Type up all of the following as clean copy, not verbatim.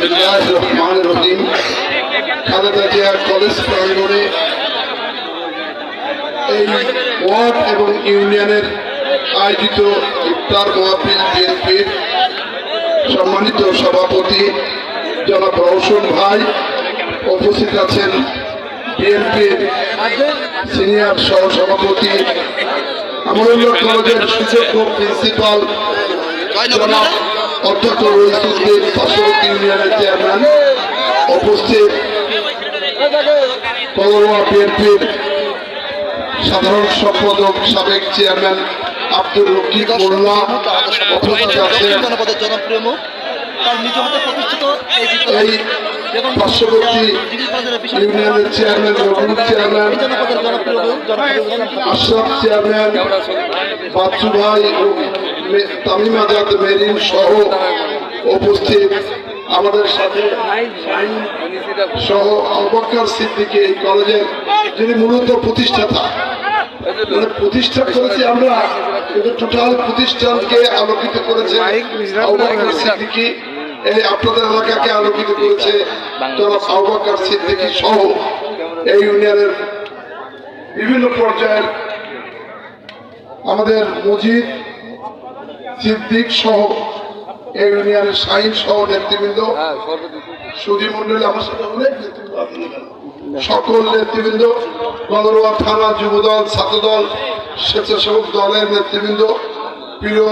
বিসমিল্লাহির রহমানির রহিম। খালেদা জিয়া কলেজ প্রাঙ্গণে এই ওয়ার্ড এবং ইউনিয়নের আয়োজিত ইফতার মাহফিল বিএনপির সম্মানিত সভাপতি জনাব রওশন ভাই, উপস্থিত আছেন বিএনপির সিনিয়র সহসভাপতি আমরুল্লাহ কলেজের সুযোগ্য প্রিন্সিপাল জনাব অধ্যক্ষ রইসুদ্দিন পার্শ্ববর্তী ইউনিয়নের চেয়ারম্যান, উপস্থিত কলরোয়া বিএনপির সাধারণ সম্পাদক সাবেক চেয়ারম্যান আব্দুর রকিব মোল্লা, উপস্থিত আছেন এই পার্শ্ববর্তী ইউনিয়নের chairman Raghunath chairman, Ashraf chairman, Bachchu ভাই, তামিম আজাদ মেরিন সহ উপস্থিত আমাদের সাথে সহ আবু বকর সিদ্দিকী, এই কলেজের যিনি মূলত প্রতিষ্ঠাতা, প্রতিষ্ঠা করেছি আমরা, কিন্তু টোটাল প্রতিষ্ঠানকে আলোকিত করেছে আবু বকর সিদ্দিকী, এই আপনাদের এলাকাকে আলোকিত করেছে জনাব আবু বকর সিদ্দিকী সহ এই ইউনিয়নের বিভিন্ন পর্যায়ের আমাদের মজিদ সিদ্দিক সহ এই ইউনিয়নের শাহিন সহ নেতৃবৃন্দ, সুধী মন্ডলী, আমার সাথে অনেক নেতৃবৃন্দ, সকল নেতৃবৃন্দ, কলরোয়া থানা যুবদল, ছাত্রদল, স্বেচ্ছাসেবক দলের নেতৃবৃন্দ, প্রিয়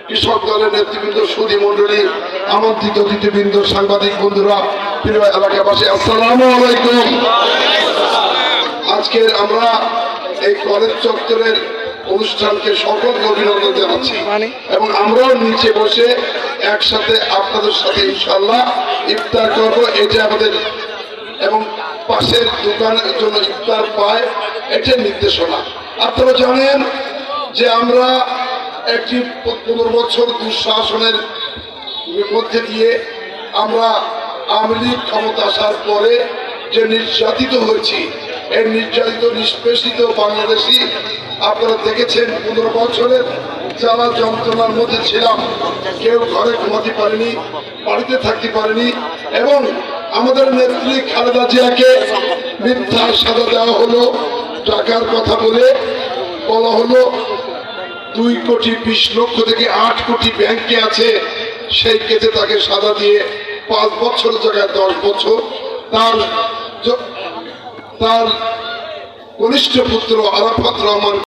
কৃষক দলের নেতৃবৃন্দ, সুধী মন্ডলী, আমন্ত্রিত অতিথিবৃন্দ, সাংবাদিক বন্ধুরা, প্রিয় এলাকাবাসী, আসসালামু আলাইকুম। আজকের আমরা এই কলেজ চত্বরের অনুষ্ঠানকে সকলকে অভিনন্দন জানাচ্ছি এবং আমরাও নিচে বসে একসাথে আপনাদের সাথে ইনশাআল্লাহ ইফতার করবো। এটা আমাদের এবং পাশের দোকানের জন্য ইফতার পায়, এটা নির্দেশনা। আপনারা জানেন যে আমরা একটি 15 বছর দুঃশাসনের মধ্যে দিয়ে আমরা আওয়ামী লীগ ক্ষমতা আসার পরে যে নির্যাতিত হয়েছি, এই নির্যাতিত নিষ্পেষিত বাংলাদেশি আপনারা দেখেছেন 15 বছরের জ্বালা যন্ত্রণার মধ্যে ছিলাম। কেউ ঘরে ঘুমাতে পারেনি, বাড়িতে থাকতে পারেনি এবং আমাদের নেত্রী খালেদা জিয়াকে মিথ্যা সাজা দেওয়া হলো। টাকার কথা বলা হলো 2,20,00,000 থেকে 8 কোটি ব্যাংকে আছে, সেই কেসে তাকে সাজা দিয়ে 5 বছরের জায়গায় 10 বছর। তার কনিষ্ঠ পুত্র আরাফাত রহমান